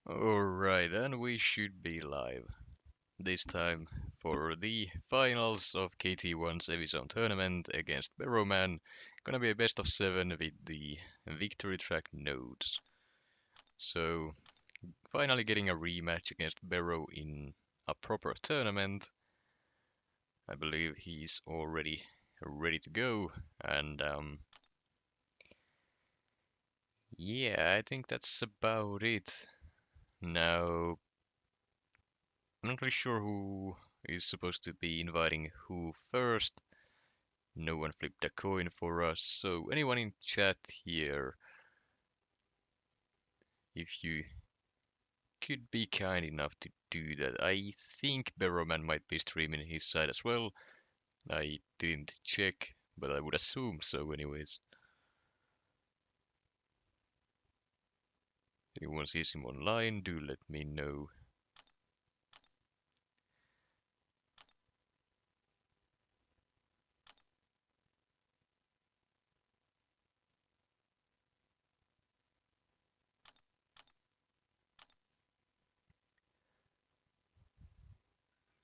Alright, and we should be live. This time for the finals of KT1's Evizone tournament against Bero. Gonna be a best of 7 with the victory track nodes. So, finally getting a rematch against Bero in a proper tournament. I believe he's already ready to go. And yeah, I think that's about it. Now, I'm not really sure who is supposed to be inviting who first. No one flipped a coin for us, so anyone in chat here, if you could be kind enough to do that. I think Barrowman might be streaming his side as well. I didn't check, but I would assume so anyways. If anyone sees him online, do let me know.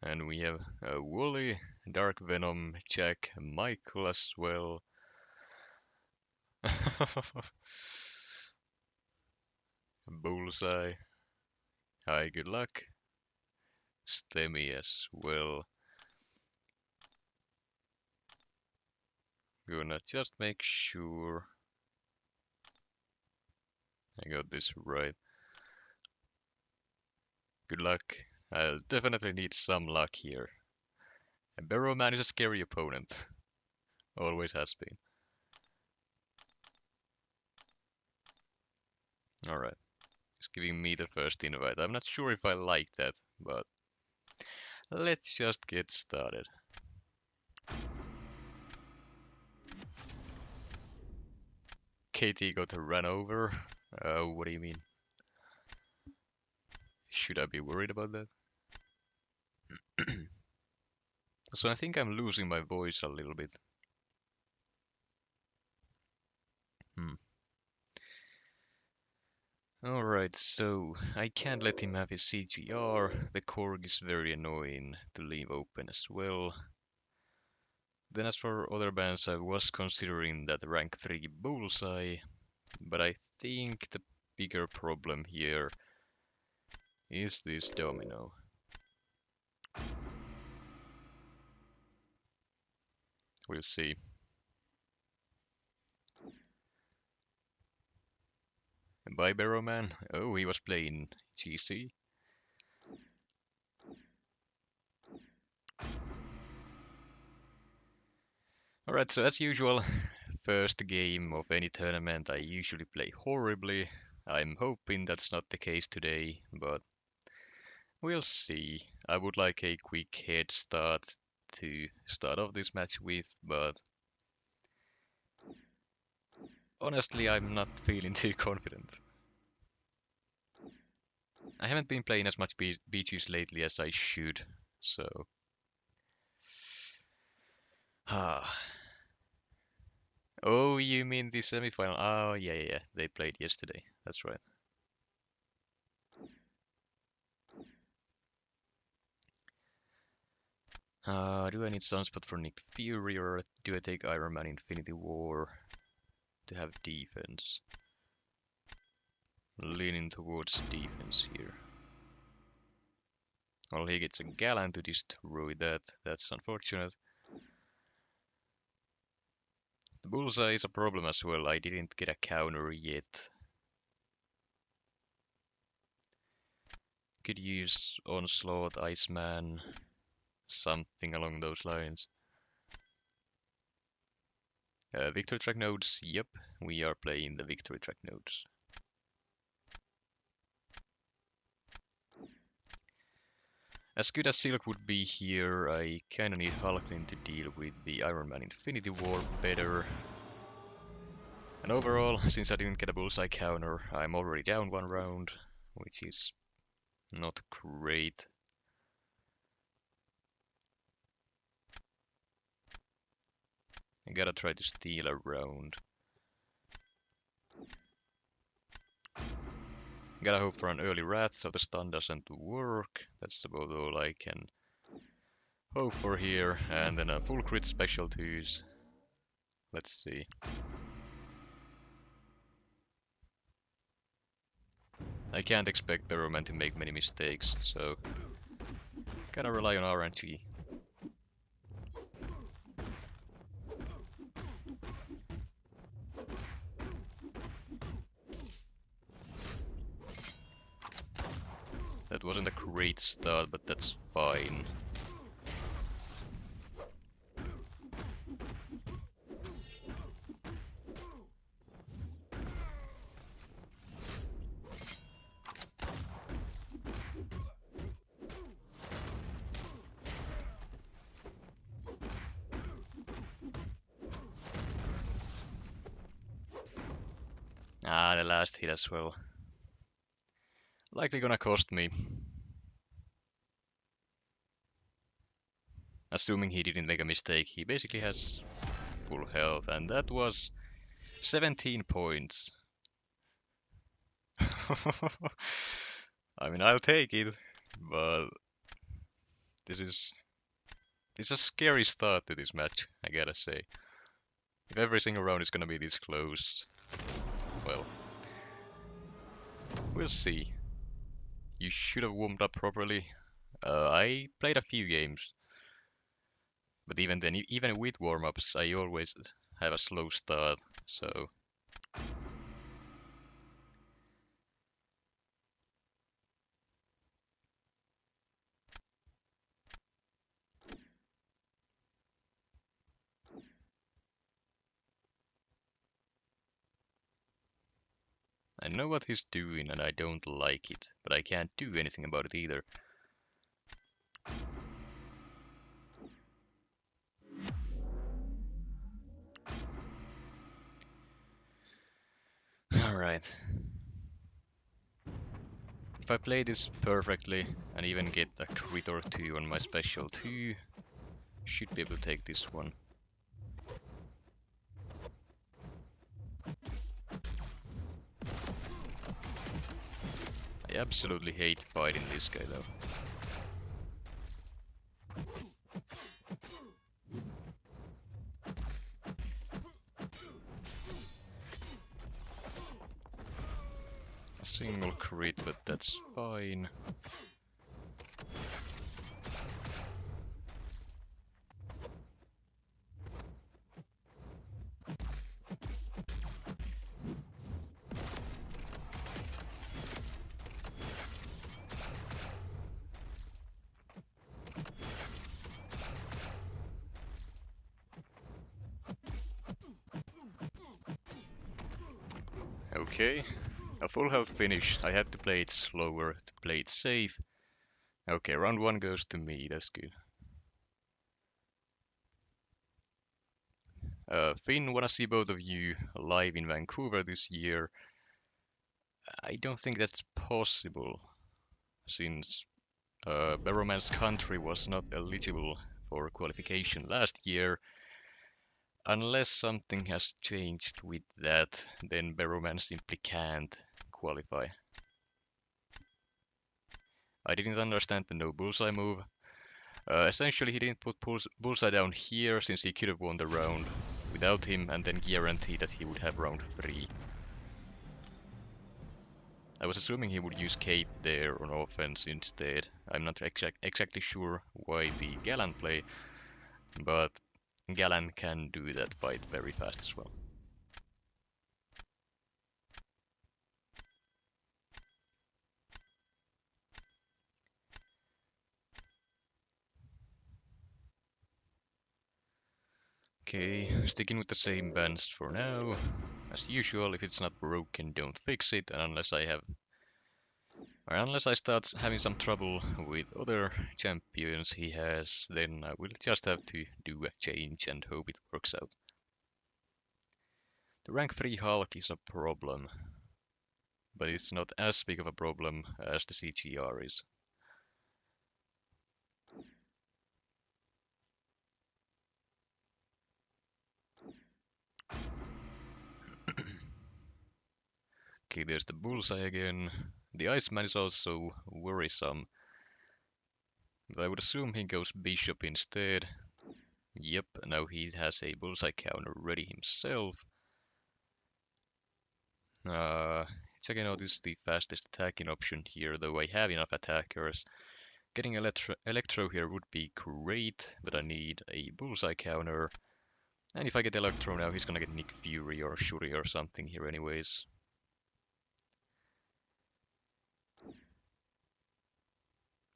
And we have Wooly, Dark Venom, Jack, Michael as well. Bullseye. Hi, good luck. Stemi as well. Gonna just make sure I got this right. Good luck. I'll definitely need some luck here. And Barrowman is a scary opponent. Always has been. Alright. He's giving me the first invite. I'm not sure if I like that, but let's just get started. KT got run over. What do you mean? Should I be worried about that? So I think I'm losing my voice a little bit. Hmm. Alright, so I can't let him have his CGR. The Korg is very annoying to leave open as well. Then as for other bands, I was considering that rank 3 Bullseye, but I think the bigger problem here is this domino. We'll see. Bye, Barrowman. Oh, he was playing GC. Alright, so as usual, first game of any tournament I usually play horribly. I'm hoping that's not the case today, but we'll see. I would like a quick head start to start off this match with, but honestly I'm not feeling too confident. I haven't been playing as much beaches lately as I should, so... Ah. Oh, you mean the semi-final? Oh, yeah. They played yesterday. That's right. Do I need Sunspot for Nick Fury or do I take Iron Man Infinity War to have defense? Leaning towards defense here. Well, he gets a Galan to destroy that. That's unfortunate. The Bullseye is a problem as well. I didn't get a counter yet. Could use Onslaught, Iceman, something along those lines. Victory track nodes, yep, we are playing the victory track nodes. As good as Silk would be here, I kinda need Hulkling to deal with the Iron Man Infinity War better. And overall, since I didn't get a Bullseye counter, I'm already down one round, which is not great. I gotta try to steal a round. Gotta hope for an early wrath so the stun doesn't work. That's about all I can hope for here. And then a full crit special twos. Let's see. I can't expect Bero to make many mistakes, so gotta rely on RNG. That wasn't a great start, but that's fine. Ah, the last hit as well. Likely gonna cost me. Assuming he didn't make a mistake, he basically has full health, and that was 17 points. I mean, I'll take it, but this is it's a scary start to this match, I gotta say. If every single round is gonna be this close, well, we'll see. You should have warmed up properly. I played a few games, but even then, even with warm-ups, I always have a slow start, so I know what he's doing and I don't like it, but I can't do anything about it either. Alright. If I play this perfectly and even get a crit or two on my special 2, should be able to take this one. I absolutely hate fighting this guy though. A single crit, but that's fine. Okay, a full health finish. I had to play it slower to play it safe. Okay, round 1 goes to me, that's good. Finn, wanna see both of you live in Vancouver this year. I don't think that's possible, since Beroman's country was not eligible for qualification last year. Unless something has changed with that, then Beroman simply can't qualify. I didn't understand the no bullseye move. Essentially, he didn't put bullseye down here since he could have won the round without him and then guarantee that he would have round 3. I was assuming he would use Kate there on offense instead. I'm not exactly sure why the Galan play, but Galan can do that fight very fast as well. Okay, sticking with the same bands for now. As usual, if it's not broken, don't fix it, and unless I start having some trouble with other champions he has, then I will just have to do a change and hope it works out. The rank 3 Hulk is a problem, but it's not as big of a problem as the CGR is. Okay, there's the bullseye again. The Iceman is also worrisome. But I would assume he goes bishop instead. Yep, now he has a bullseye counter ready himself. Checking out is the fastest attacking option here, though I have enough attackers. Getting Electro here would be great, but I need a bullseye counter. And if I get Electro now, he's gonna get Nick Fury or Shuri or something here anyways.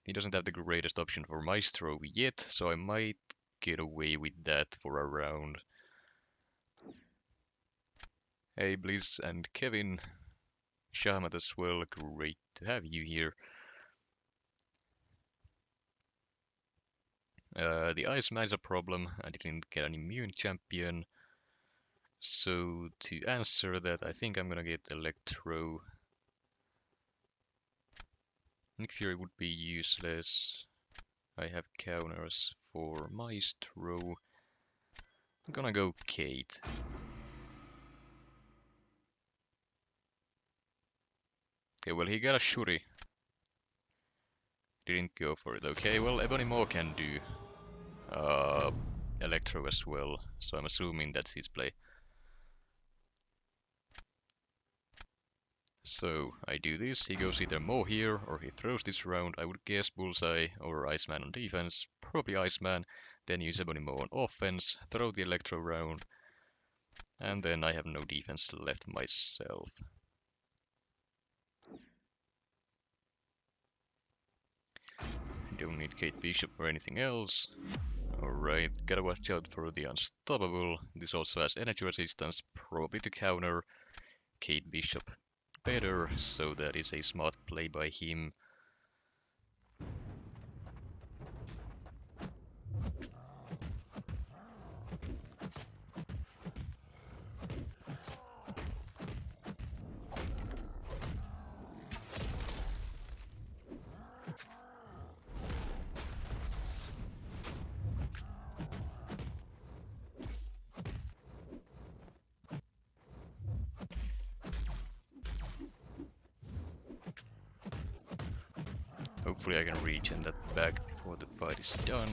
He doesn't have the greatest option for Maestro yet, so I might get away with that for a round. Hey Blizz and Kevin, Shamat as well, great to have you here. The Iceman is a problem, I didn't get an immune champion. So to answer that, I think I'm gonna get Electro. Nick Fury would be useless. I have counters for Maestro. I'm gonna go Kate. Okay, well he got a Shuri. Didn't go for it. Okay, well Ebony Maw can do Electro as well, so I'm assuming that's his play. So I do this, he goes either Maw here, or he throws this round. I would guess Bullseye or Iceman on defense, probably Iceman, then use Ebony Maw on offense, throw the Electro round, and then I have no defense left myself. Don't need Kate Bishop for anything else. Alright, gotta watch out for the Unstoppable. This also has energy resistance, probably to counter Kate Bishop better, so that is a smart play by him. Hopefully I can regen that back before the fight is done.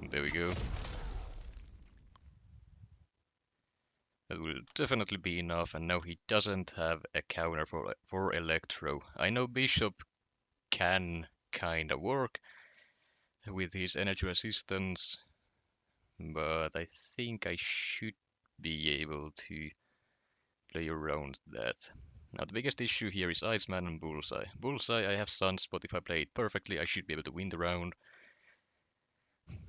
There we go. That will definitely be enough, and now he doesn't have a counter for Electro. I know Bishop can kinda work with his energy resistance, but I think I should be able to play around that. Now the biggest issue here is Iceman and Bullseye. Bullseye I have Sunspot, if I play it perfectly I should be able to win the round.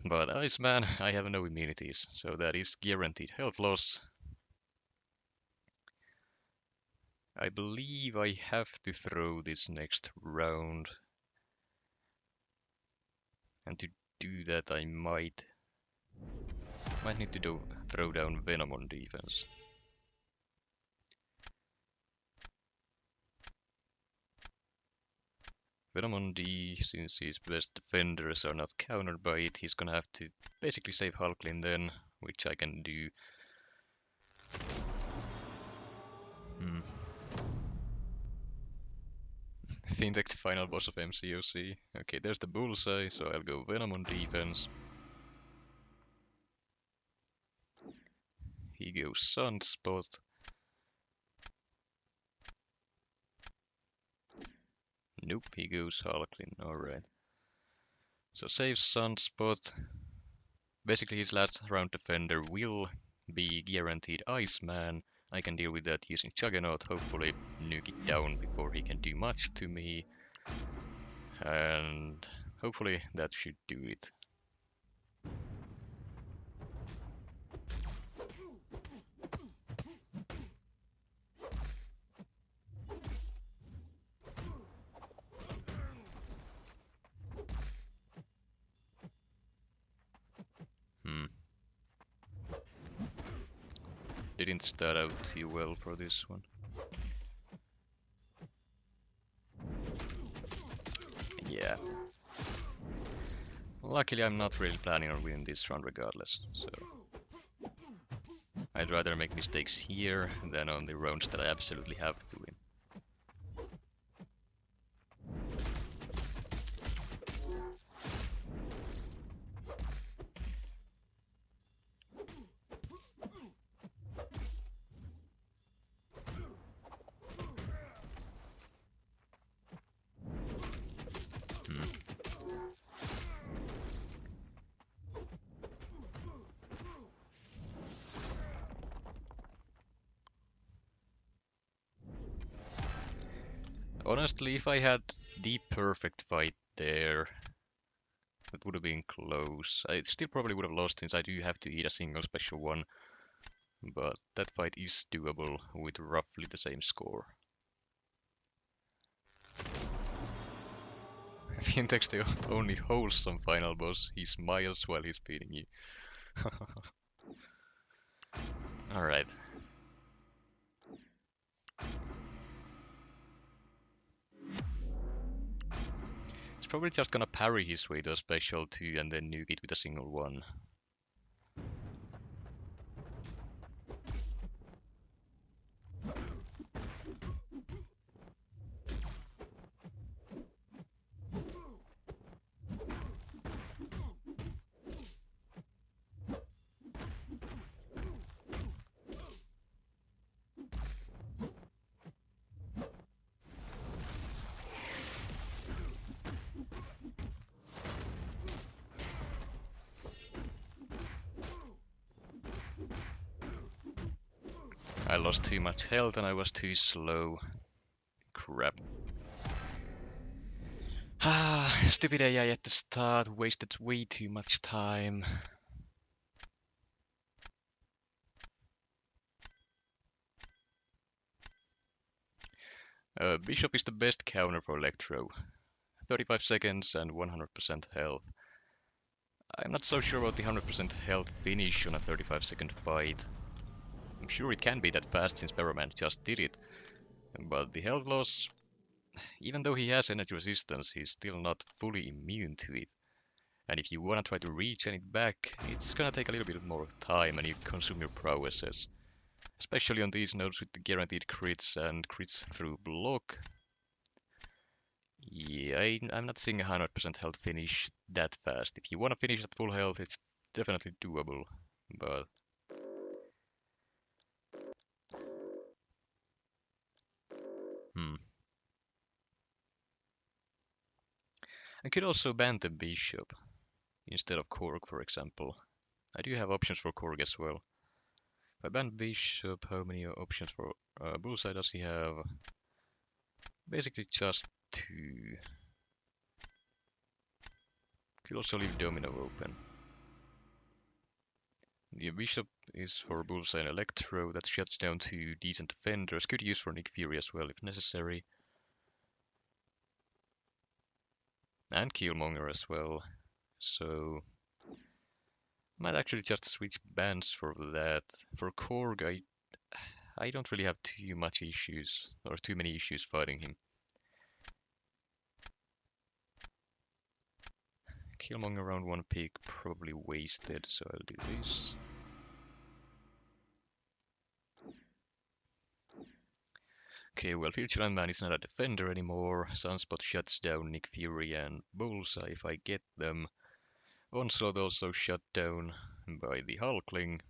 But Iceman I have no immunities, so that is guaranteed health loss. I believe I have to throw this next round. And to do that I might need to throw down Venom on defense. Venom on D, since his best defenders are not countered by it, he's gonna have to basically save Hulklin then, which I can do. Fintech, the final boss of MCOC. Okay, there's the Bullseye, so I'll go Venom on defense. He goes Sunspot. Nope, he goes Hulklin, alright. So saves Sunspot. Basically his last round defender will be guaranteed Iceman. I can deal with that using Juggernaut, hopefully nuke it down before he can do much to me. And hopefully that should do it. Didn't start out too well for this one. Yeah. Luckily, I'm not really planning on winning this round regardless, so I'd rather make mistakes here than on the rounds that I absolutely have to win. Honestly, if I had the perfect fight there, it would have been close. I still probably would have lost since I do have to eat a single special one, but that fight is doable with roughly the same score. Fintech's the only wholesome final boss. He smiles while he's beating you. Alright. He's probably just gonna parry his way to a special 2 and then nuke it with a single 1. I lost too much health and I was too slow. Crap. Ah, stupid AI at the start, wasted way too much time. Bishop is the best counter for Electro. 35 seconds and 100% health. I'm not so sure about the 100% health finish on a 35-second fight. I'm sure it can be that fast since Bero just did it, but the health loss, even though he has energy resistance, he's still not fully immune to it. And if you wanna try to regen it back, it's gonna take a little bit more time and you consume your prowesses. Especially on these nodes with the guaranteed crits and crits through block. Yeah, I'm not seeing a 100% health finish that fast. If you wanna finish at full health, it's definitely doable, but I could also ban the bishop instead of Korg, for example. I do have options for Korg as well. If I ban bishop, how many options for bullseye does he have? Basically just 2. Could also leave domino open. The bishop is for bullseye and electro, that shuts down 2 decent defenders. Could use for Nick Fury as well if necessary. And Killmonger as well. So might actually just switch bans for that. For Korg, I don't really have too much issues, or too many issues fighting him. Killmonger around 1 pick, probably wasted, so I'll do this. Okay, well, Futureland Man is not a defender anymore. Sunspot shuts down Nick Fury and Bullseye if I get them. Onslaught also shut down by the Hulkling.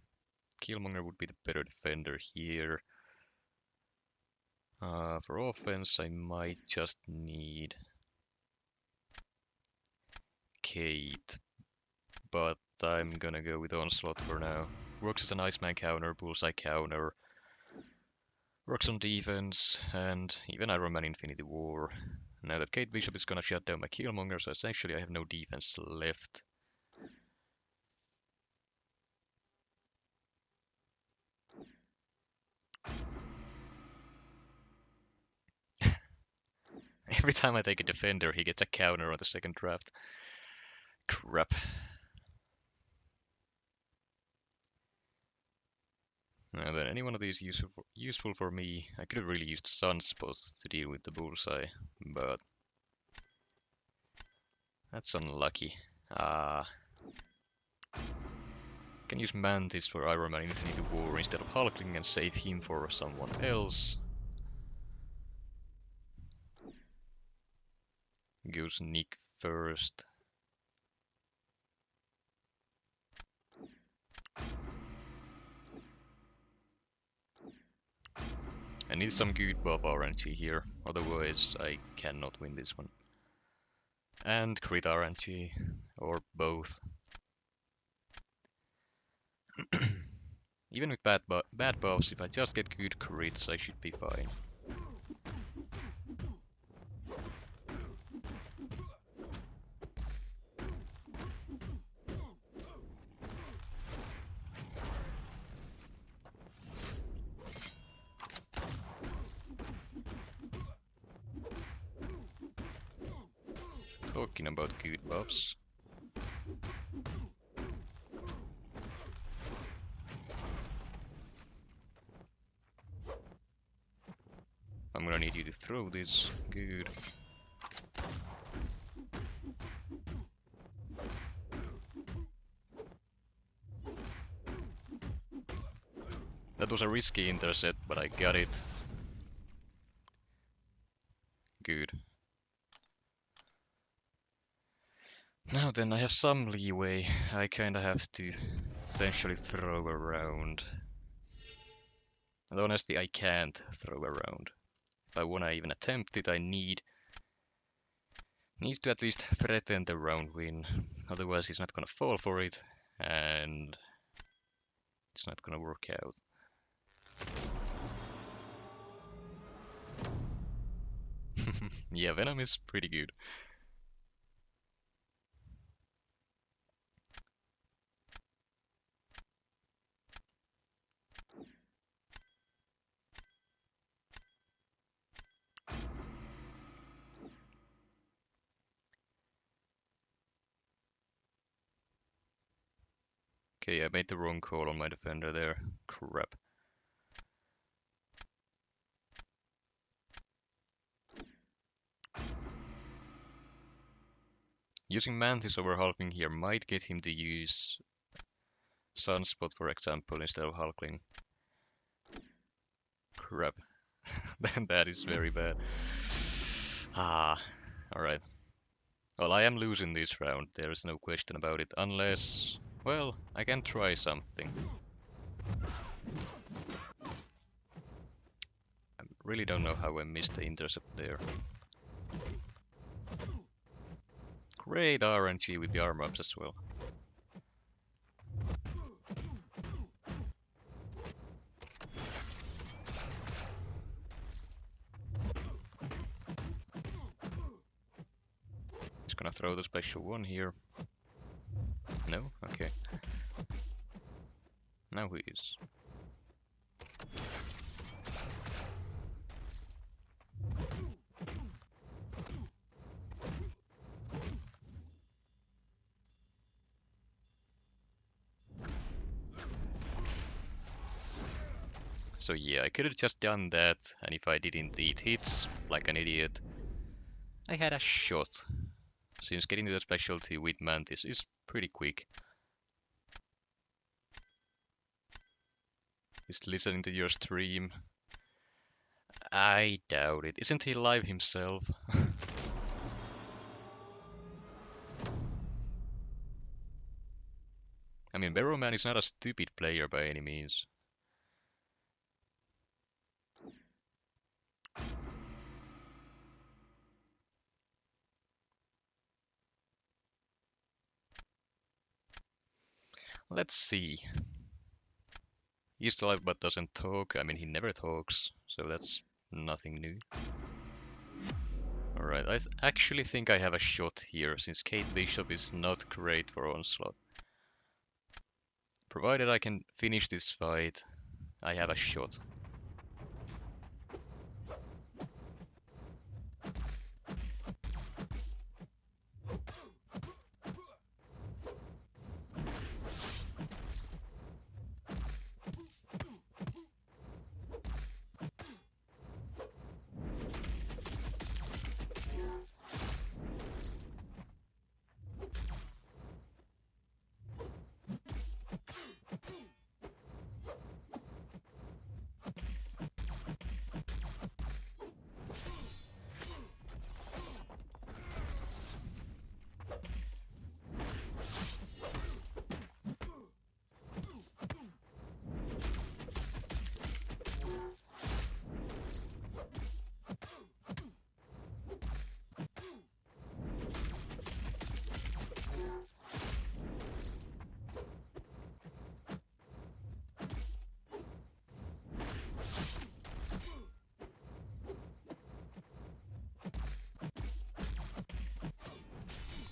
Killmonger would be the better defender here. For offense, I might just need Kate, but I'm gonna go with Onslaught for now. Works as an Iceman counter, Bullseye counter. Works on defense, and even Iron Man Infinity War. Now that Kate Bishop is gonna shut down my Killmonger, so essentially I have no defense left. Every time I take a defender, he gets a counter on the second draft. Crap. Now then, any one of these useful for me. I could have really used Sunspot to deal with the Bullseye, but That's unlucky. Can use Mantis for Iron Man Infinity War instead of Hulkling and save him for someone else. Goes Nick first. I need some good buff RNG here, otherwise I cannot win this one. And crit RNG, or both. Even with bad buffs, if I just get good crits, I should be fine. Talking about good buffs. I'm gonna need you to throw this. Good. That was a risky intercept, but I got it. Good. Now then, I have some leeway. I kinda have to potentially throw around. And honestly, I can't throw around. If I wanna even attempt it, I need to at least threaten the round win. Otherwise, he's not gonna fall for it, and it's not gonna work out. Yeah, Venom is pretty good. Okay, I made the wrong call on my defender there. Crap. Using Mantis over Hulkling here might get him to use Sunspot, for example, instead of Hulkling. Crap. That is very bad. Alright. Well, I am losing this round, there is no question about it, unless... Well, I can try something. I really don't know how I missed the intercept there. Great RNG with the armor ups as well. He's gonna throw the special one here. No? Okay. Now he is. So yeah, I could have just done that, and if I didn't eat hits, like an idiot, I had a shot. Since getting to the specialty with Mantis is pretty quick. He's listening to your stream. I doubt it. Isn't he live himself? I mean, Bero Man is not a stupid player by any means. Let's see. He's live but doesn't talk. I mean, he never talks, so that's nothing new. Alright, I actually think I have a shot here, since Kate Bishop is not great for Onslaught. Provided I can finish this fight, I have a shot.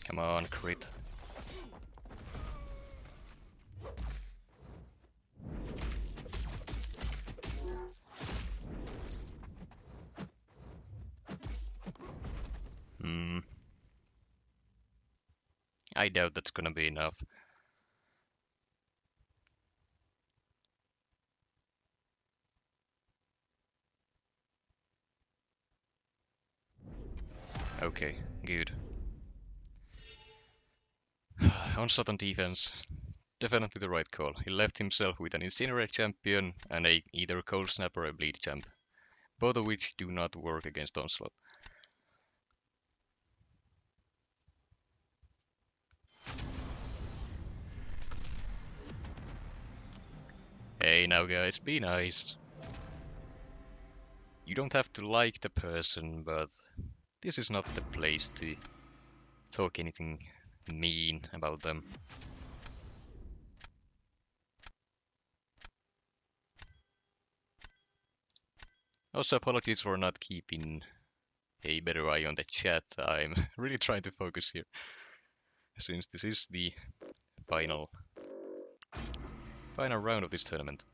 Come on, crit. I doubt that's gonna be enough. Okay, good. Onslaught on defense. Definitely the right call. He left himself with an Incinerate champion and either Cold Snap or a Bleed champ. Both of which do not work against Onslaught. Hey now guys, be nice. You don't have to like the person, but this is not the place to talk anything mean about them. Also, apologies for not keeping a better eye on the chat. I'm really trying to focus here, since this is the final round of this tournament.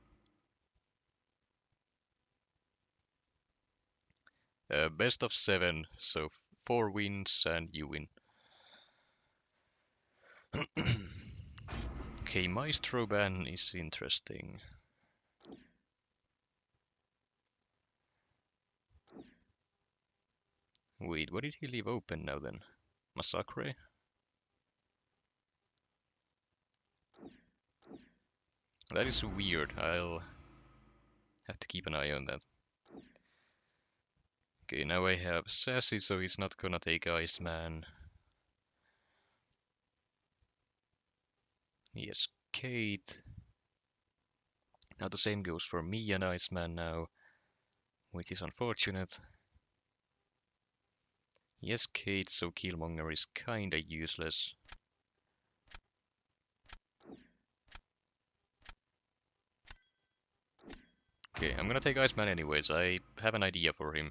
Best of 7, so 4 wins and you win. Okay, Maestro ban is interesting. Wait, what did he leave open now then? Massacre? That is weird. I'll have to keep an eye on that. Okay, now I have Sassy, so he's not gonna take Iceman. He has Kate. Now the same goes for me and Iceman now, which is unfortunate. He has Kate, so Killmonger is kinda useless. Okay, I'm gonna take Iceman anyways. I have an idea for him.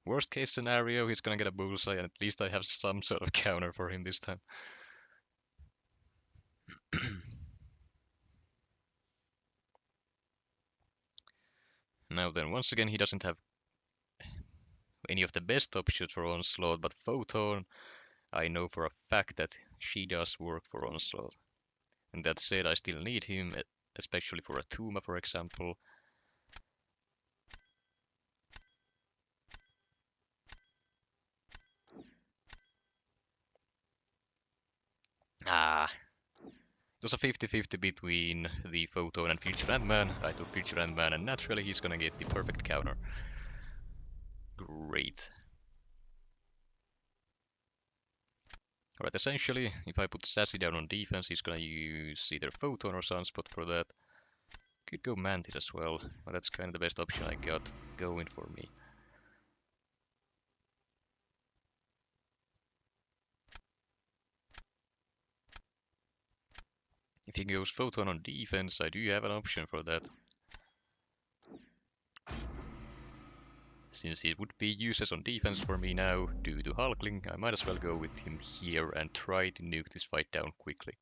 Worst case scenario, he's gonna get a bullseye, and at least I have some sort of counter for him this time. Now then, once again, he doesn't have any of the best options for Onslaught, but Photon, I know for a fact that she does work for Onslaught. And that said, I still need him, especially for a Tuma, for example. It was a 50-50 between the Photon and Future Ant-Man. I took Future Ant-Man, and naturally he's gonna get the perfect counter. Great. Alright, essentially, if I put Sassy down on defense, he's gonna use either Photon or Sunspot for that. Could go Mantis as well, but that's kind of the best option I got going for me. If he goes Photon on defense, I do have an option for that. Since it would be useless on defense for me now, due to Hulkling, I might as well go with him here and try to nuke this fight down quickly.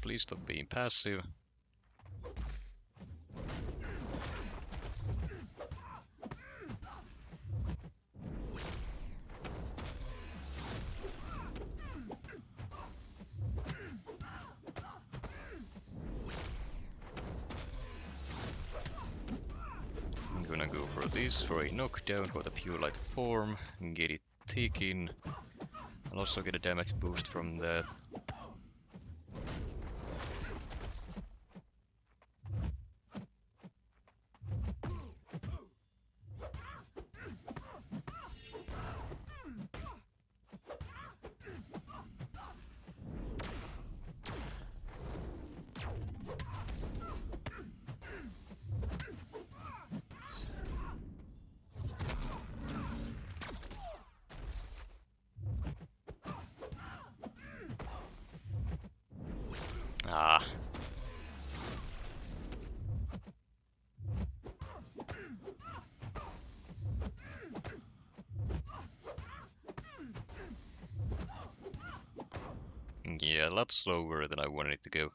Please stop being passive. I'm gonna go for this, for a knockdown for the pure light form, and get it ticking. I'll also get a damage boost from that. Yeah, a lot slower than I wanted it to go.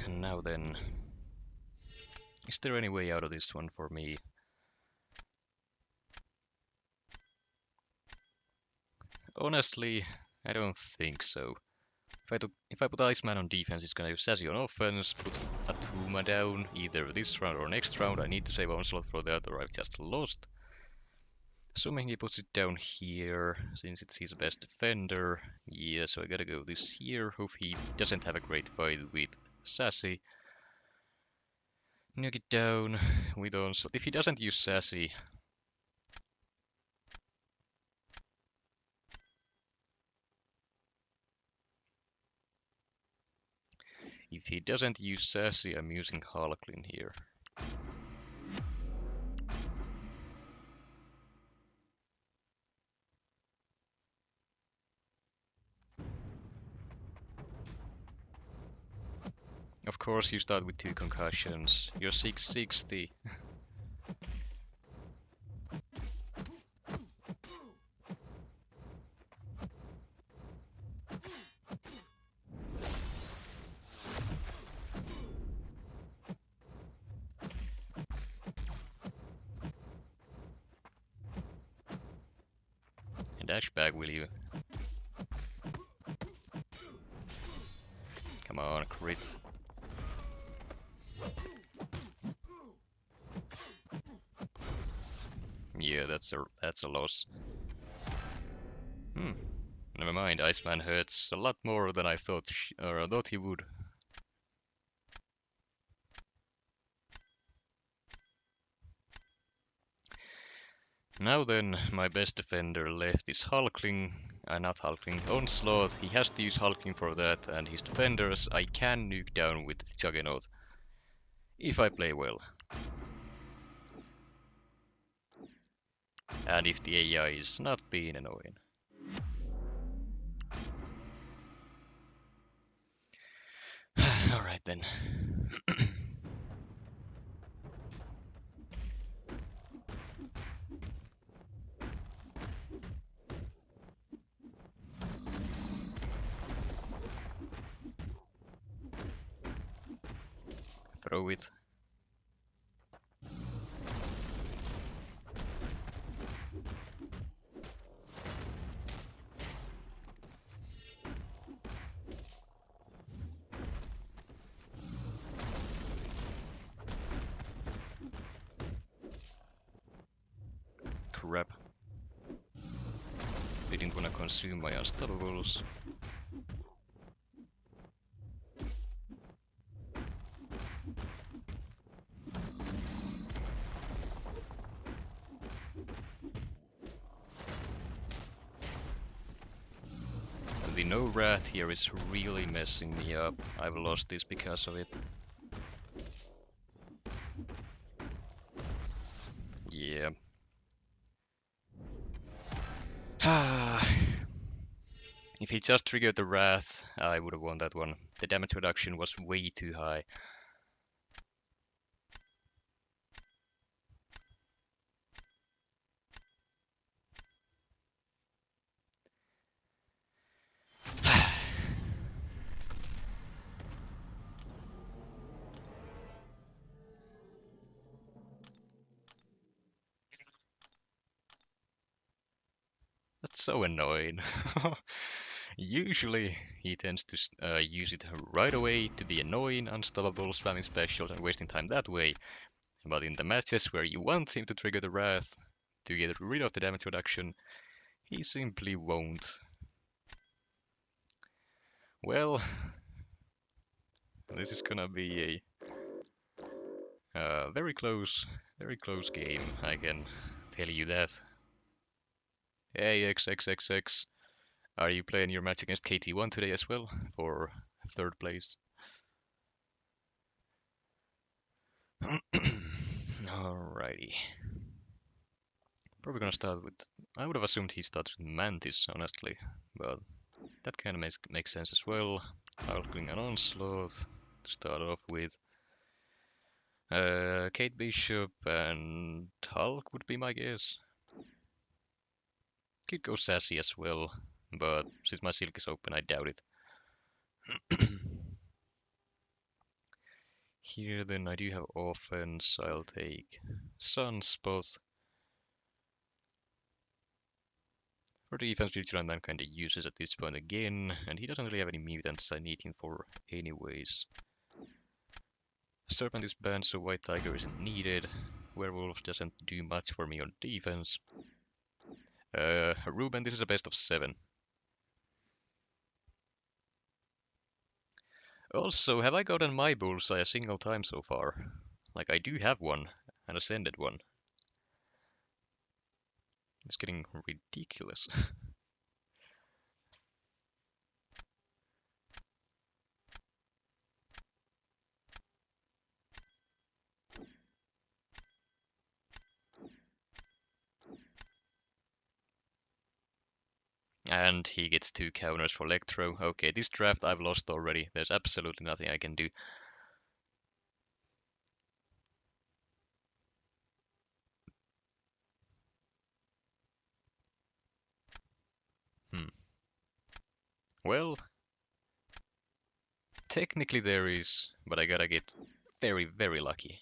And now then, is there any way out of this one for me? Honestly, I don't think so. If I put Iceman on defense, he's gonna use Sassy on offense, put Atuma down, either this round or next round. I need to save Onslaught for that, or I've just lost. Assuming he puts it down here, since it's his best defender. Yeah, so I gotta go this here. Hope he doesn't have a great fight with Sassy. Nuke it down with Onslaught. If he doesn't use Sassy, I'm using Harlequin here. Of course, you start with 2 concussions. You're 660. And dash back, will you? Come on, crit. Yeah, that's a loss. Never mind. Iceman hurts a lot more than I thought he would. Now then, my best defender left is Hulkling. Not Hulkling, Onslaught. He has to use Hulkling for that, and his defenders I can nuke down with Juggernaut. If I play well. And if the AI is not being annoying. Alright then. Throw it. Crap. Didn't wanna consume my unstoppables. The no wrath here is really messing me up. I've lost this because of it. Yeah. If he just triggered the wrath, I would have won that one. The damage reduction was way too high. That's so annoying. Usually he tends to use it right away to be annoying, unstoppable, spamming specials and wasting time that way. But in the matches where you want him to trigger the wrath to get rid of the damage reduction, he simply won't. Well, this is gonna be a very close game, I can tell you that. Hey, XXXX. Are you playing your match against KT1 today as well, for 3rd place? Alrighty. Probably gonna start with... I would have assumed he starts with Mantis, honestly, but that kind of makes sense as well. Hulkling and Onslaught to start off with. Kate Bishop and Hulk would be my guess. Could go sassy as well, but since my silk is open, I doubt it. Here then I do have offense, I'll take Sunspot. For defense, Vigilante kinda uses at this point again, and he doesn't really have any mutants I need him for anyways. Serpent is banned, so White Tiger isn't needed. Werewolf doesn't do much for me on defense. Ruben, this is a best of 7. Also, have I gotten my bullseye a single time so far? Like, I do have one, an ascended one. It's getting ridiculous. And he gets 2 counters for Electro. Okay, this draft I've lost already. There's absolutely nothing I can do. Well, technically there is, but I gotta get very, very lucky.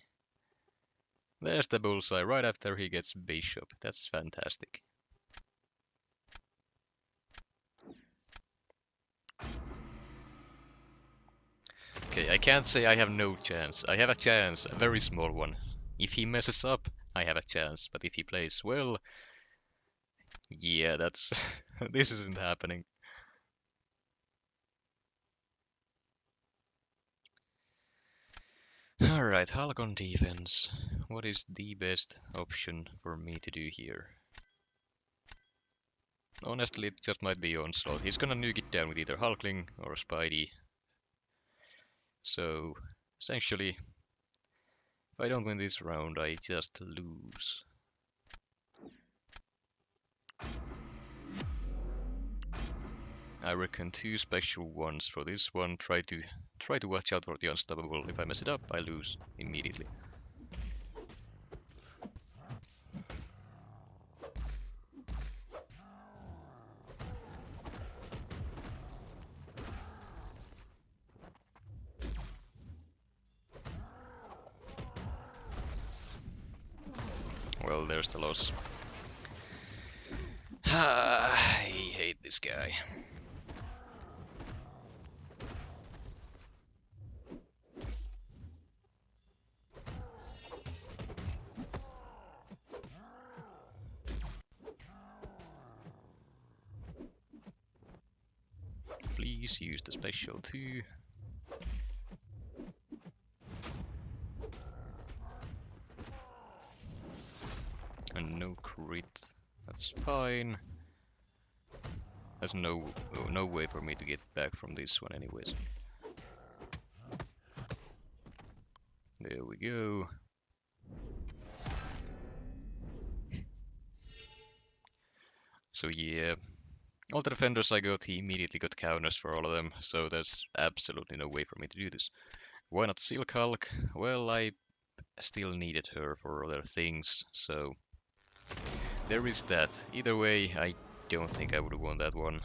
There's the bullseye right after he gets Bishop. That's fantastic. Okay, I can't say I have no chance. I have a chance, a very small one. If he messes up, I have a chance, but if he plays well, yeah, that's... this isn't happening. Alright, Hulk on defense. What is the best option for me to do here? Honestly, it just might be Onslaught. He's gonna nuke it down with either Hulkling or Spidey. So, essentially, if I don't win this round, I just lose. I reckon 2 special ones for this one. Try to watch out for the unstoppable. If I mess it up, I lose immediately. Well, there's the loss. I hate this guy. Please use the special too. And no crit. That's fine. There's no way for me to get back from this one anyways. There we go. So yeah, all the defenders I got, he immediately got counters for all of them, so there's absolutely no way for me to do this. Why not Silk Hulk? Well, I still needed her for other things, so there is that. Either way, I don't think I would have won that one.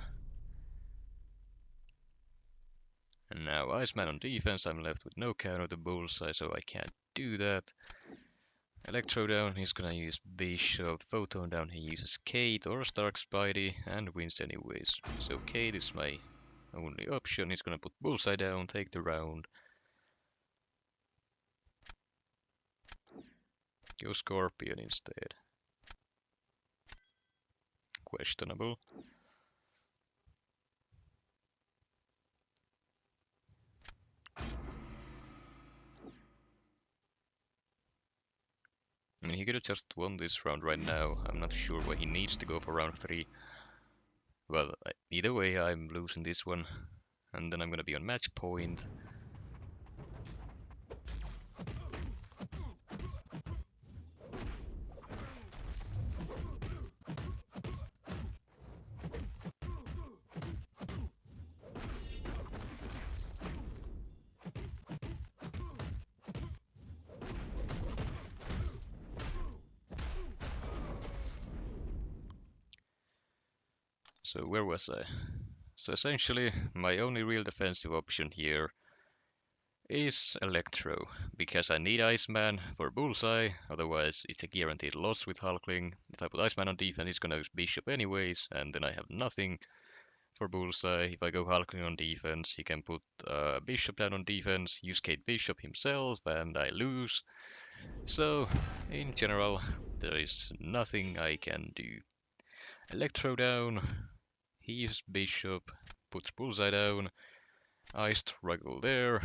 And now Iceman on defense, I'm left with no counter to Bullseye, so I can't do that. Electro down, he's gonna use Bishop. Photon down, he uses Kate or Stark Spidey, and wins anyways. So Kate is my only option. He's gonna put Bullseye down, take the round. Go Scorpion instead. Questionable. I mean, he could have just won this round right now. I'm not sure why he needs to go for round 3. Well, either way, I'm losing this one. And then I'm gonna be on match point. So where was I? So essentially, my only real defensive option here is Electro, because I need Iceman for Bullseye, otherwise it's a guaranteed loss with Hulkling. If I put Iceman on defense, he's gonna use Bishop anyways, and then I have nothing for Bullseye. If I go Hulkling on defense, he can put Bishop down on defense, use Kate Bishop himself, and I lose. So, in general, there is nothing I can do. Electro down, he uses Bishop, puts Bullseye down, I struggle there.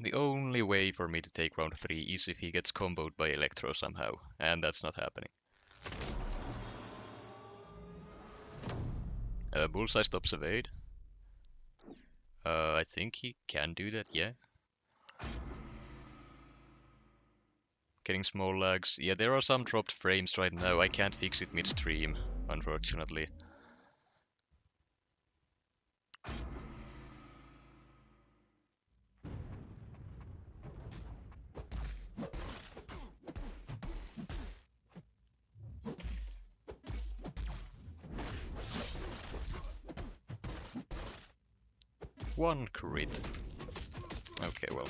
The only way for me to take round 3 is if he gets comboed by Electro somehow, and that's not happening. Bullseye stops evade. I think he can do that, yeah. Getting small lags. Yeah, there are some dropped frames right now. I can't fix it midstream, unfortunately. One crit. Okay, well.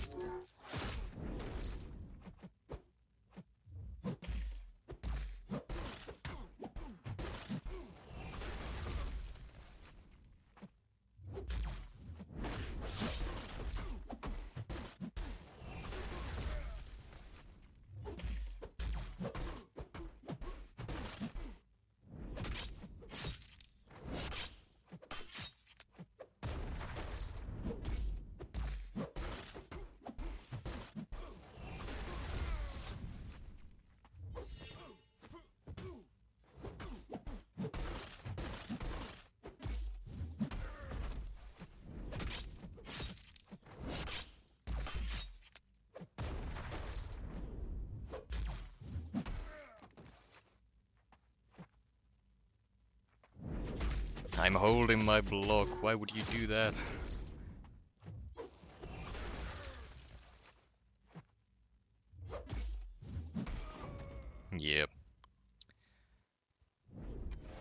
I'm holding my block. Why would you do that? Yep.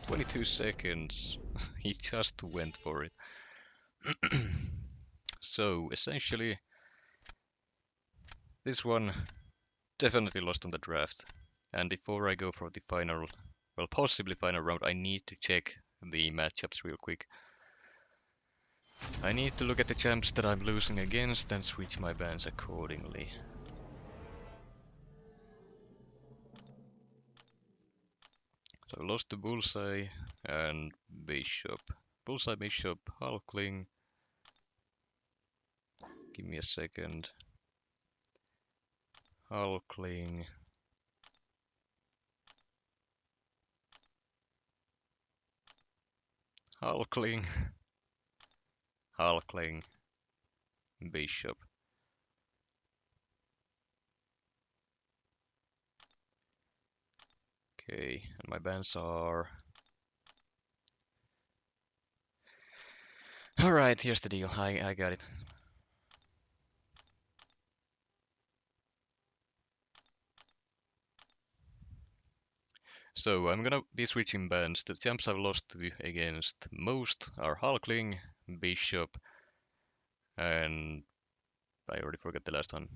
22 seconds. He just went for it. So, essentially, this one definitely lost on the draft. And before I go for the final, well, possibly final round, I need to check the matchups real quick. I need to look at the champs that I'm losing against and switch my bans accordingly. So lost to Bullseye and Bishop. Bullseye, Bishop, Hulkling. Give me a second. Hulkling. Hulkling. Hulkling. Bishop. Okay, and my bans are... Alright, here's the deal. I got it. So I'm gonna be switching bans. The champs I've lost to against most are Hulkling, Bishop, and I already forgot the last one.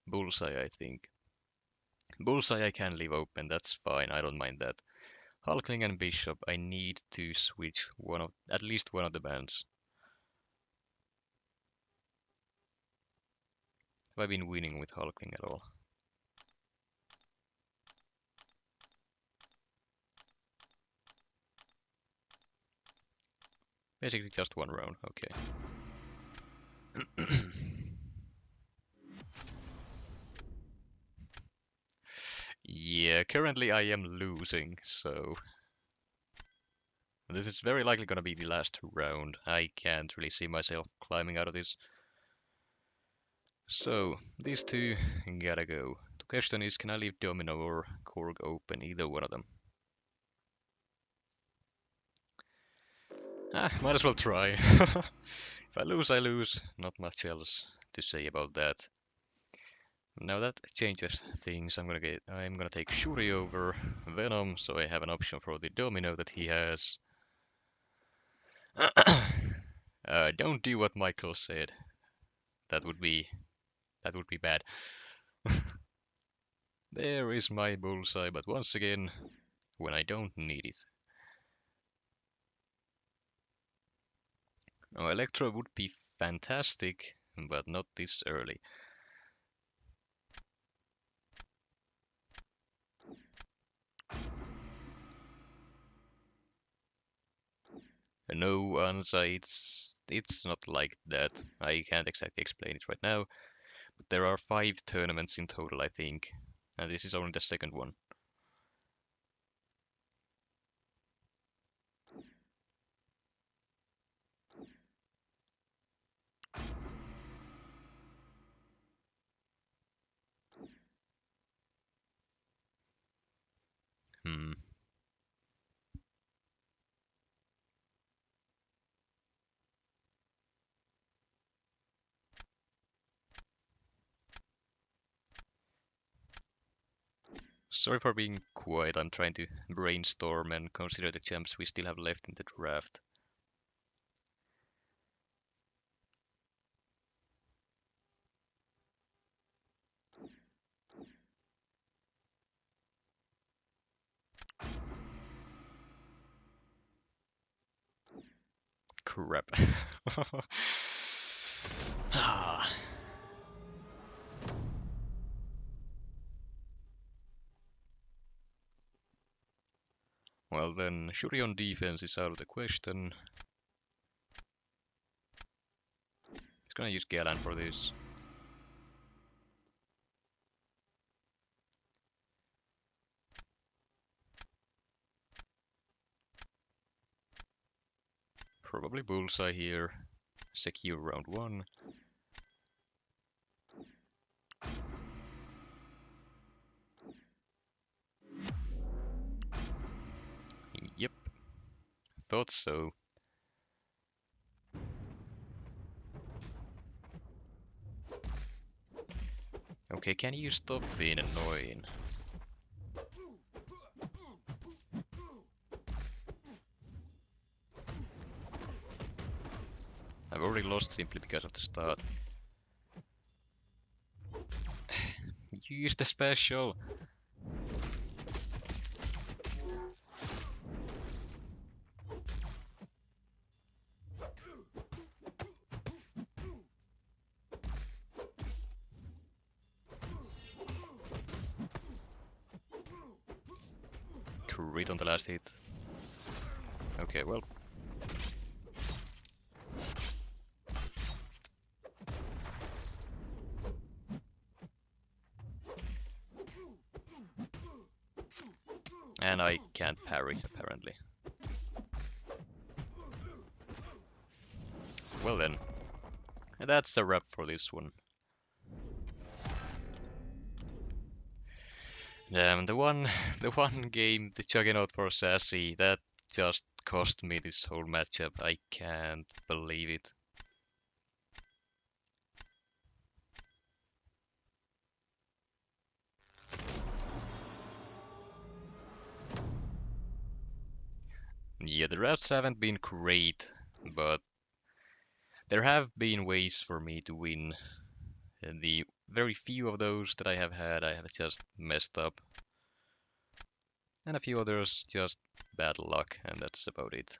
Bullseye, I think. Bullseye I can leave open, that's fine, I don't mind that. Hulkling and Bishop, I need to switch at least one of the bans. Have I been winning with Hulkling at all? Basically just one round, okay. Yeah, currently I am losing, so... This is very likely gonna be the last round. I can't really see myself climbing out of this. So, these two gotta go. The question is, can I leave Domino or Korg open, either one of them? Might as well try. If I lose, I lose. Not much else to say about that. Now that changes things. I'm gonna take Shuri over Venom, so I have an option for the Domino that he has. Don't do what Michael said. That would be bad. There is my bullseye, but once again, when I don't need it. Oh, Electro would be fantastic, but not this early. No, Ansa, it's not like that. I can't exactly explain it right now, but there are 5 tournaments in total, I think, and this is only the second one. Hmm. Sorry for being quiet, I'm trying to brainstorm and consider the champs we still have left in the draft. Crap. Ah. Well then, Shuri on defense is out of the question. He's gonna use Galan for this. Probably bullseye here. Secure round 1. Yep, thought so. Okay, can you stop being annoying? I've already lost simply because of the start. Use the special! Crit on the last hit. Okay, well. And I can't parry, apparently. Well then. That's the wrap for this one. Damn, the one game, the Juggernaut for Sassy, that just cost me this whole matchup. I can't believe it. Yeah, the routes haven't been great, but there have been ways for me to win. And the very few of those that I have had, I have just messed up. And a few others, just bad luck, and that's about it.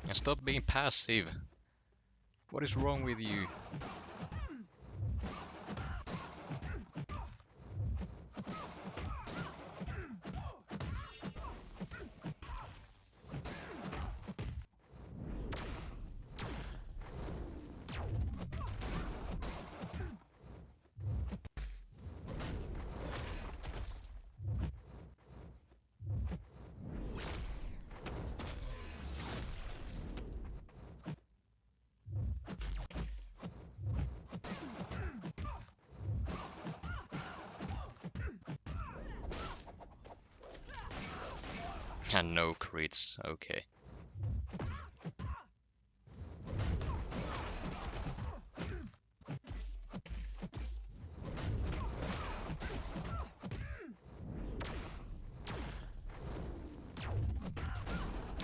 And stop being passive. What is wrong with you? And no crits, okay.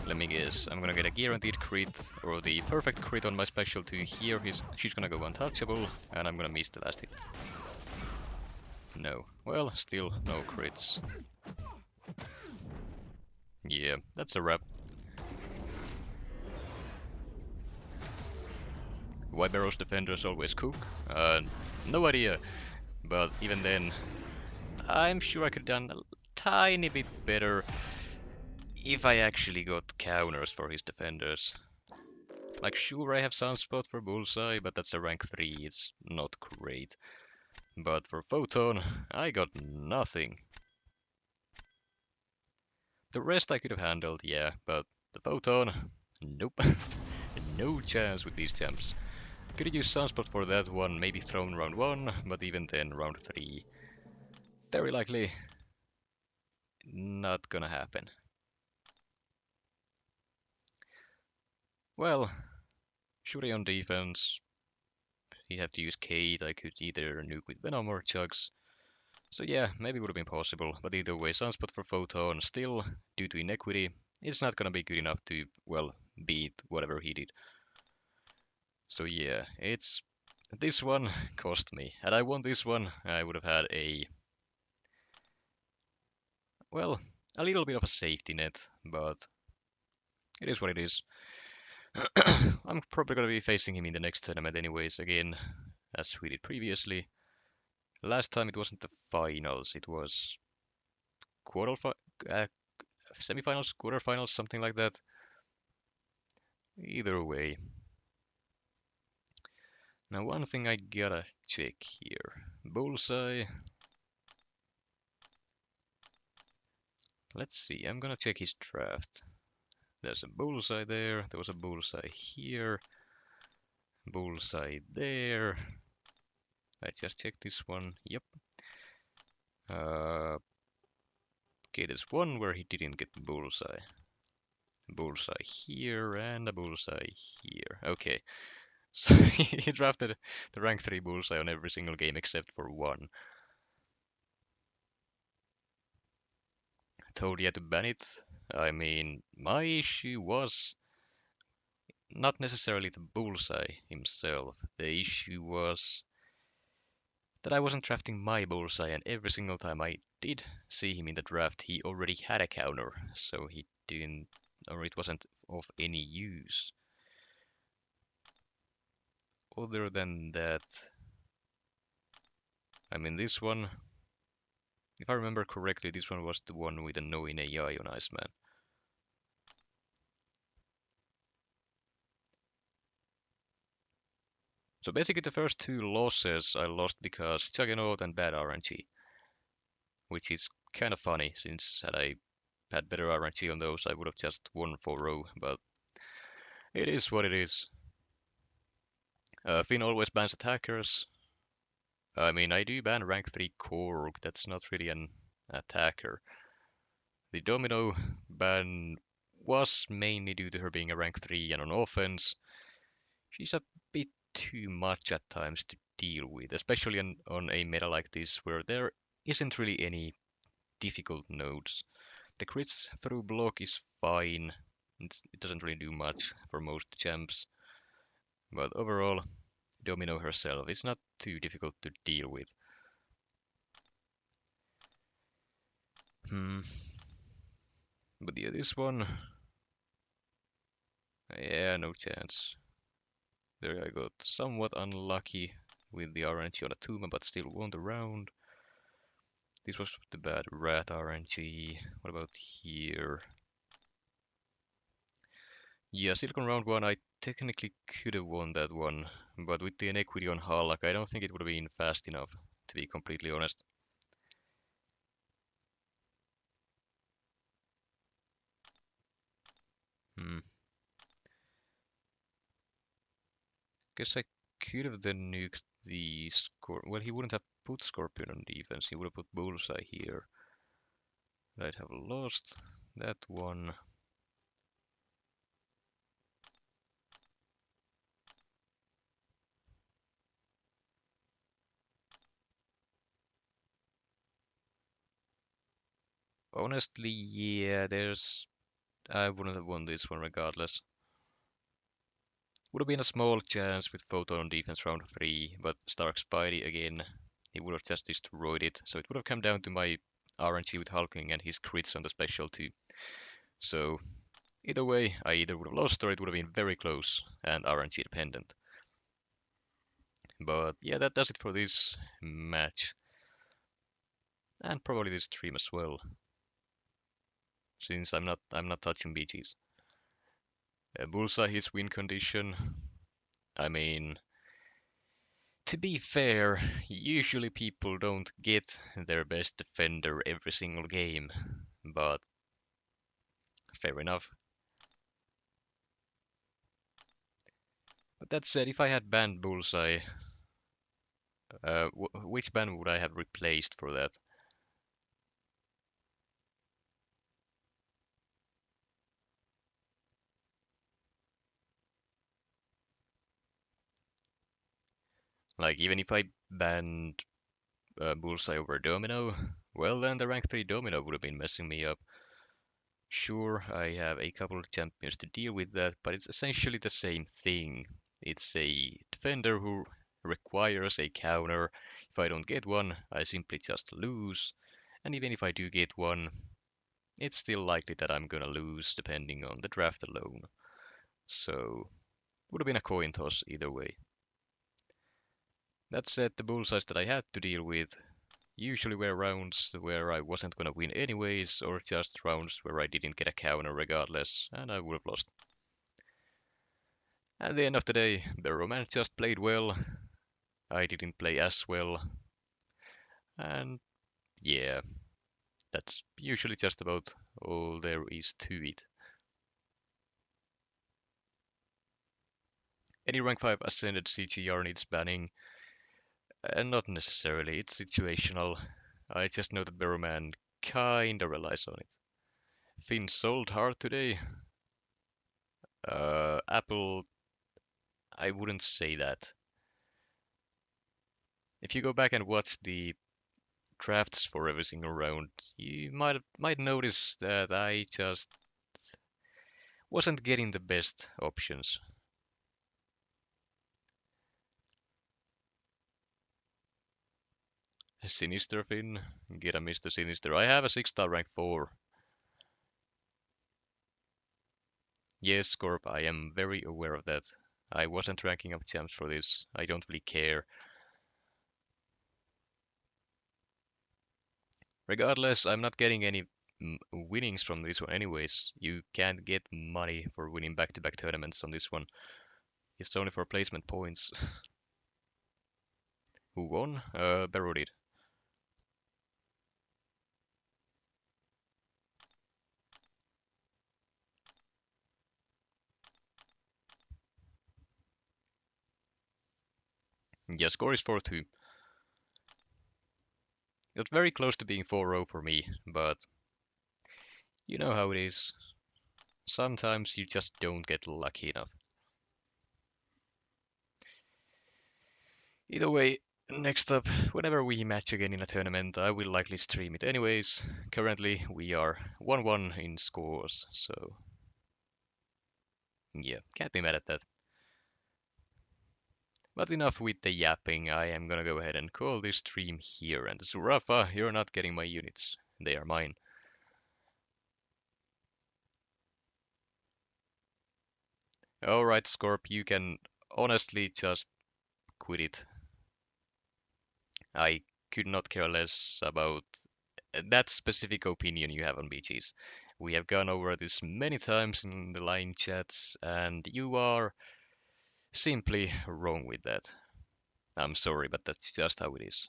Let me guess, I'm gonna get a guaranteed crit, or the perfect crit on my specialty here. She's gonna go untouchable, and I'm gonna miss the last hit. No. Well, still no crits. Yeah, that's a wrap. Why Bero's defenders always cook? No idea. But even then, I'm sure I could have done a tiny bit better if I actually got counters for his defenders. Like, sure, I have Sunspot for Bullseye, but that's a rank 3, it's not great. But for Photon, I got nothing. The rest I could have handled, yeah, but the Photon, nope. No chance with these champs. Could have used Sunspot for that one, maybe thrown round 1, but even then, round 3. Very likely not gonna happen. Well, Shuri on defense, he'd have to use Kate, I could either nuke with Venom or Chugs. So yeah, maybe would have been possible, but either way, Sunspot for Photon, still, due to inequity, it's not gonna be good enough to, well, beat whatever he did. So yeah, this one cost me. Had I won this one, I would have had well, a little bit of a safety net, but it is what it is. I'm probably gonna be facing him in the next tournament anyways, again, as we did previously. Last time it wasn't the finals, it was uh, semifinals, quarterfinals, something like that. Either way. Now one thing I gotta check here. Bullseye. Let's see, I'm gonna check his draft. There's a bullseye there, there was a bullseye here, bullseye there. Let's just check this one. Yep. Okay, there's one where he didn't get bullseye. Bullseye here and a bullseye here. Okay. So he drafted the rank 3 bullseye on every single game except for one. Told you to ban it. I mean, my issue was not necessarily the bullseye himself. The issue was that I wasn't drafting my bullseye, and every single time I did see him in the draft, he already had a counter, so he didn't, or it wasn't of any use. Other than that, I mean, this one, if I remember correctly, this one was the one with the no-in AI on Iceman. So basically the first two losses I lost because Juggernaut and bad RNG, which is kind of funny since had I had better RNG on those I would have just won 4-0, but it is what it is. Finn always bans attackers. I mean, I do ban rank 3 Korg, that's not really an attacker. The Domino ban was mainly due to her being a rank 3 and on offense. She's a bit too much at times to deal with, especially on a meta like this where there isn't really any difficult nodes. The crits through block is fine, it doesn't really do much for most champs, but overall, Domino herself is not too difficult to deal with. But yeah, this one, yeah, no chance. There I got somewhat unlucky with the RNG on a Tuma, but still won the round. This was the bad rat RNG. What about here? Yeah, Silicon round 1, I technically could have won that one, but with the inequity on Halak, I don't think it would have been fast enough, to be completely honest. Hmm. Guess I could have then nuked the score. Well, he wouldn't have put Scorpion on defense, he would have put Bullseye here. I'd have lost. that one. Honestly, yeah, I wouldn't have won this one regardless. Would have been a small chance with Photon on defense round 3, but Stark Spidey again, he would have just destroyed it. So it would have come down to my RNG with Hulkling and his crits on the special too. So either way, I either would have lost or it would have been very close and RNG dependent. But yeah, that does it for this match. And probably this stream as well, since I'm not touching BGs. Bullseye his win condition. I mean, to be fair, usually people don't get their best defender every single game, but fair enough. But that said, if I had banned Bullseye, which ban would I have replaced for that? Like, even if I banned Bullseye over Domino, well then the rank 3 Domino would have been messing me up. Sure, I have a couple of champions to deal with that, but it's essentially the same thing. It's a defender who requires a counter. If I don't get one, I simply just lose. And even if I do get one, it's still likely that I'm gonna lose depending on the draft alone. So, would have been a coin toss either way. That said, the bullseyes that I had to deal with usually were rounds where I wasn't gonna win anyways, or just rounds where I didn't get a counter regardless, and I would have lost. At the end of the day, Bero man just played well. I didn't play as well, and yeah, that's usually just about all there is to it. Any rank 5 ascended CGR needs banning? Not necessarily, it's situational. I just know that Bero man kinda relies on it. Finn sold hard today. Apple, I wouldn't say that. If you go back and watch the drafts for every single round, you might notice that I just wasn't getting the best options. Sinister Finn, get a Mr. Sinister. I have a 6-star rank 4. Yes, Corp, I am very aware of that. I wasn't ranking up champs for this. I don't really care. Regardless, I'm not getting any winnings from this one anyways. You can't get money for winning back-to-back tournaments on this one. It's only for placement points. Who won? Bero did. Yeah, score is 4-2. It was very close to being 4-0 for me, but you know how it is. Sometimes you just don't get lucky enough. Either way, next up, whenever we match again in a tournament, I will likely stream it anyways. Currently, we are 1-1 in scores, so yeah, can't be mad at that. But enough with the yapping, I am gonna go ahead and call this stream here, and Zurafa, you're not getting my units. They are mine. Alright, Scorp, you can honestly just quit it. I could not care less about that specific opinion you have on BGs. We have gone over this many times in the line chats, and you are simply wrong with that. I'm sorry, but that's just how it is.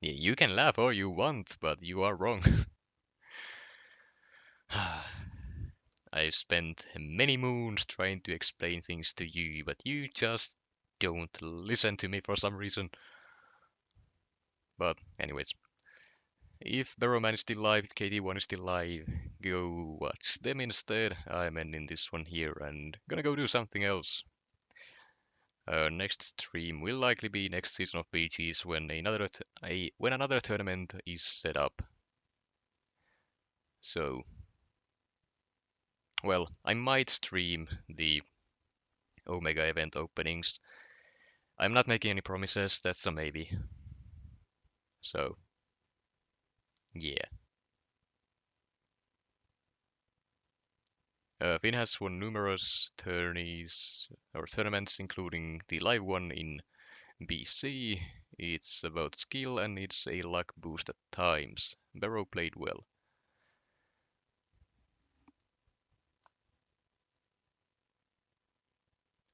Yeah, you can laugh all you want, but you are wrong. I spent many moons trying to explain things to you, but you just don't listen to me for some reason. But anyways, if Barrowman is still live, if KT1 is still live, go watch them instead. I'm ending this one here and gonna go do something else. Next stream will likely be next season of BGs when another tournament is set up. So, well, I might stream the Omega event openings. I'm not making any promises, that's a maybe. So, yeah. Finn has won numerous tourneys or tournaments, including the live one in BC. It's about skill and it's a luck boost at times. Bero played well.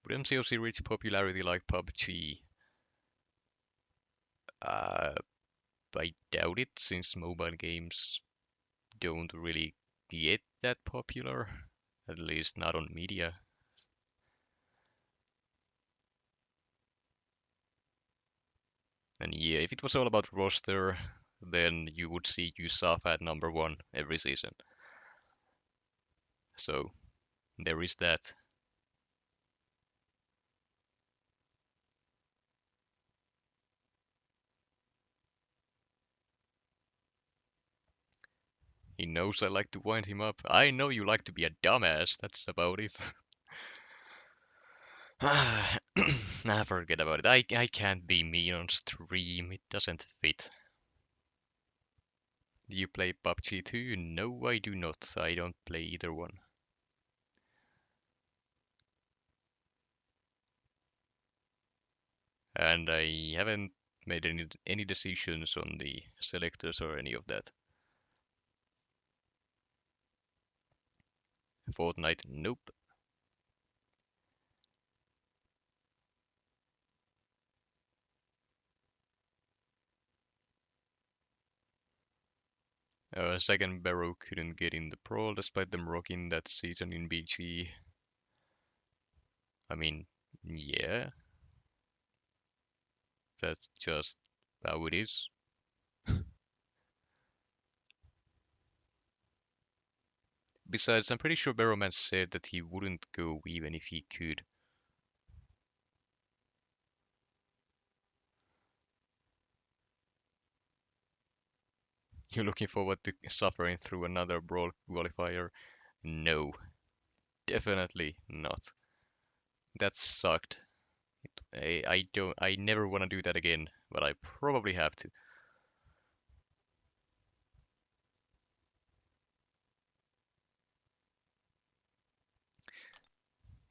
Would MCOC reach popularity like PUBG? Uh, I doubt it, since mobile games don't really get that popular, at least not on media. And yeah, if it was all about roster, then you would see Yusuf at number one every season. So there is that. He knows I like to wind him up. I know you like to be a dumbass, that's about it. Nah, forget about it. I can't be mean on stream, it doesn't fit. Do you play PUBG too? No, I do not. I don't play either one. And I haven't made any decisions on the selectors or any of that. Fortnite, nope. Second Bero couldn't get in the Brawl despite them rocking that season in BG. I mean, yeah, that's just how it is. Besides, I'm pretty sure Barrowman said that he wouldn't go even if he could. You're looking forward to suffering through another Brawl qualifier? No, definitely not. That sucked. I never want to do that again, but I probably have to.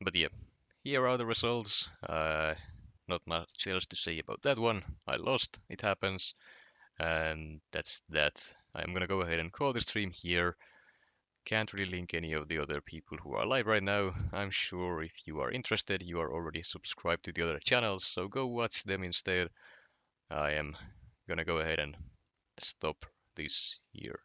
But yeah, here are the results. Not much else to say about that one. I lost, it happens, and that's that. I'm gonna go ahead and call the stream here. Can't really link any of the other people who are live right now. I'm sure if you are interested, you are already subscribed to the other channels, so go watch them instead. I am gonna go ahead and stop this here.